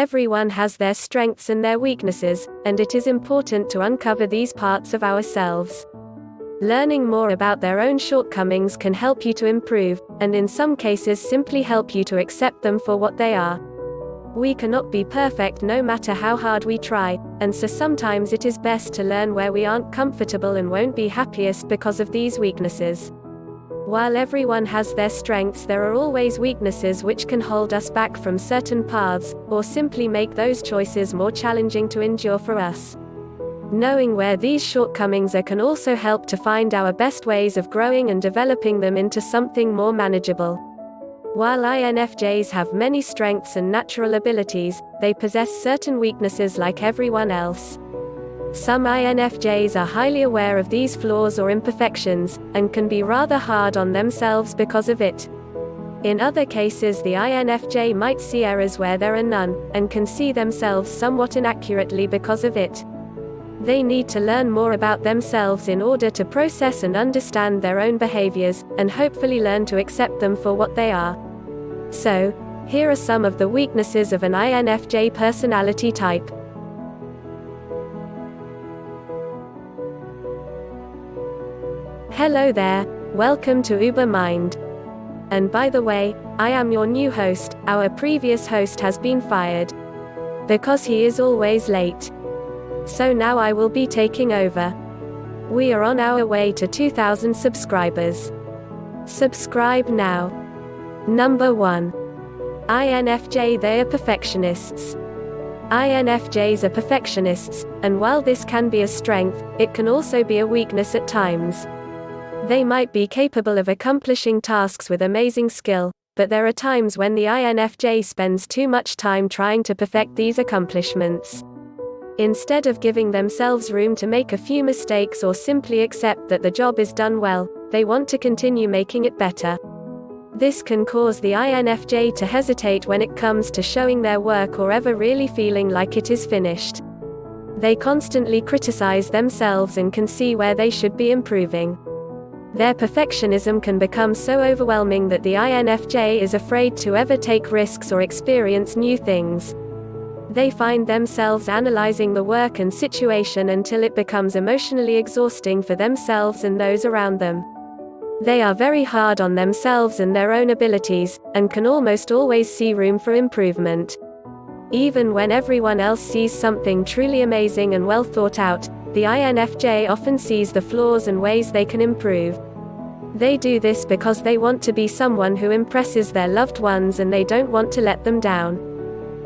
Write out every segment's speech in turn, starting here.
Everyone has their strengths and their weaknesses, and it is important to uncover these parts of ourselves. Learning more about their own shortcomings can help you to improve, and in some cases simply help you to accept them for what they are. We cannot be perfect no matter how hard we try, and so sometimes it is best to learn where we aren't comfortable and won't be happiest because of these weaknesses. While everyone has their strengths, there are always weaknesses which can hold us back from certain paths, or simply make those choices more challenging to endure for us. Knowing where these shortcomings are can also help to find our best ways of growing and developing them into something more manageable. While INFJs have many strengths and natural abilities, they possess certain weaknesses like everyone else. Some INFJs are highly aware of these flaws or imperfections, and can be rather hard on themselves because of it. In other cases, the INFJ might see errors where there are none, and can see themselves somewhat inaccurately because of it. They need to learn more about themselves in order to process and understand their own behaviors, and hopefully learn to accept them for what they are. So, here are some of the weaknesses of an INFJ personality type. Hello there, welcome to Uber Mind. And by the way, I am your new host. Our previous host has been fired because he is always late. So now I will be taking over. We are on our way to 2,000 subscribers. Subscribe now. Number 1. INFJ. They are perfectionists. INFJs are perfectionists, and while this can be a strength, it can also be a weakness at times. They might be capable of accomplishing tasks with amazing skill, but there are times when the INFJ spends too much time trying to perfect these accomplishments. Instead of giving themselves room to make a few mistakes or simply accept that the job is done well, they want to continue making it better. This can cause the INFJ to hesitate when it comes to showing their work or ever really feeling like it is finished. They constantly criticize themselves and can see where they should be improving. Their perfectionism can become so overwhelming that the INFJ is afraid to ever take risks or experience new things. They find themselves analyzing the work and situation until it becomes emotionally exhausting for themselves and those around them. They are very hard on themselves and their own abilities, and can almost always see room for improvement. Even when everyone else sees something truly amazing and well thought out, the INFJ often sees the flaws and ways they can improve. They do this because they want to be someone who impresses their loved ones and they don't want to let them down.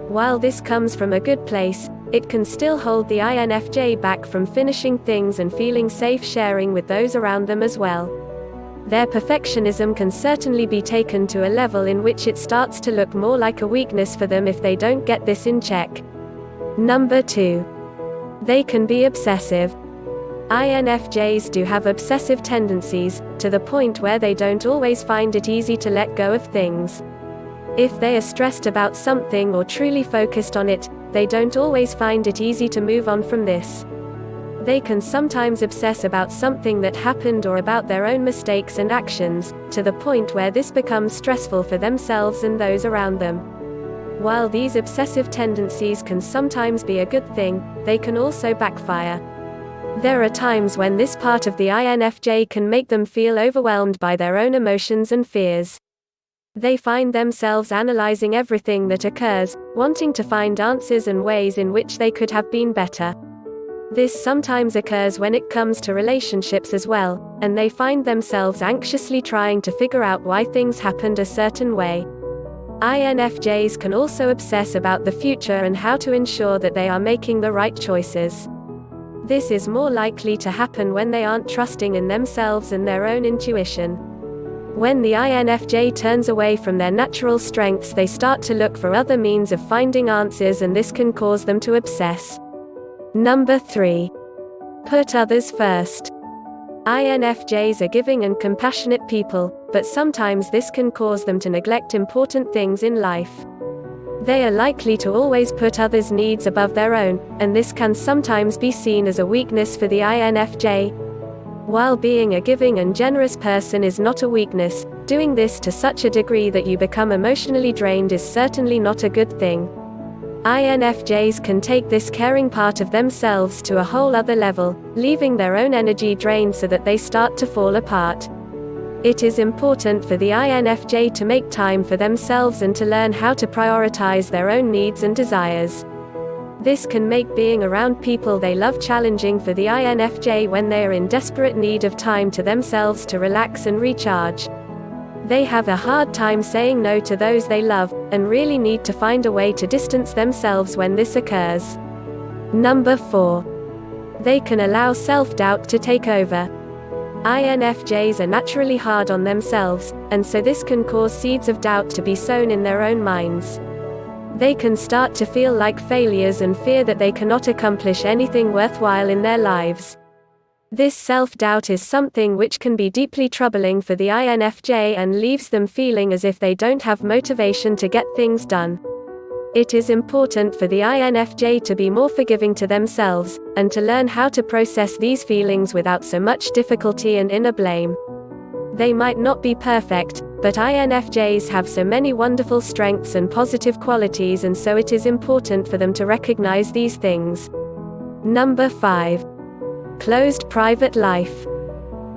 While this comes from a good place, it can still hold the INFJ back from finishing things and feeling safe sharing with those around them as well. Their perfectionism can certainly be taken to a level in which it starts to look more like a weakness for them if they don't get this in check. Number 2. They can be obsessive. INFJs do have obsessive tendencies, to the point where they don't always find it easy to let go of things. If they are stressed about something or truly focused on it, they don't always find it easy to move on from this. They can sometimes obsess about something that happened or about their own mistakes and actions, to the point where this becomes stressful for themselves and those around them. While these obsessive tendencies can sometimes be a good thing, they can also backfire. There are times when this part of the INFJ can make them feel overwhelmed by their own emotions and fears. They find themselves analyzing everything that occurs, wanting to find answers and ways in which they could have been better. This sometimes occurs when it comes to relationships as well, and they find themselves anxiously trying to figure out why things happened a certain way. INFJs can also obsess about the future and how to ensure that they are making the right choices. This is more likely to happen when they aren't trusting in themselves and their own intuition. When the INFJ turns away from their natural strengths, they start to look for other means of finding answers, and this can cause them to obsess. Number 3. Put others first. INFJs are giving and compassionate people, but sometimes this can cause them to neglect important things in life. They are likely to always put others' needs above their own, and this can sometimes be seen as a weakness for the INFJ. While being a giving and generous person is not a weakness, doing this to such a degree that you become emotionally drained is certainly not a good thing. INFJs can take this caring part of themselves to a whole other level, leaving their own energy drained so that they start to fall apart. It is important for the INFJ to make time for themselves and to learn how to prioritize their own needs and desires. This can make being around people they love challenging for the INFJ when they are in desperate need of time to themselves to relax and recharge. They have a hard time saying no to those they love, and really need to find a way to distance themselves when this occurs. Number 4. They can allow self-doubt to take over. INFJs are naturally hard on themselves, and so this can cause seeds of doubt to be sown in their own minds. They can start to feel like failures and fear that they cannot accomplish anything worthwhile in their lives. This self-doubt is something which can be deeply troubling for the INFJ and leaves them feeling as if they don't have motivation to get things done. It is important for the INFJ to be more forgiving to themselves, and to learn how to process these feelings without so much difficulty and inner blame. They might not be perfect, but INFJs have so many wonderful strengths and positive qualities, and so it is important for them to recognize these things. Number 5. Closed private life.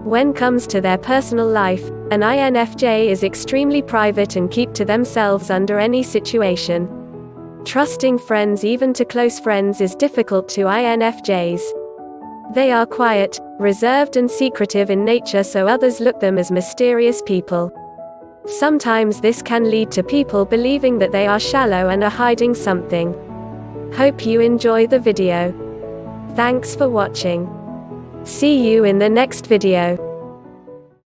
When comes to their personal life, an INFJ is extremely private and keep to themselves under any situation. Trusting friends, even to close friends, is difficult to INFJs. They are quiet, reserved and secretive in nature, so others look them as mysterious people. Sometimes this can lead to people believing that they are shallow and are hiding something. Hope you enjoy the video. Thanks for watching. See you in the next video.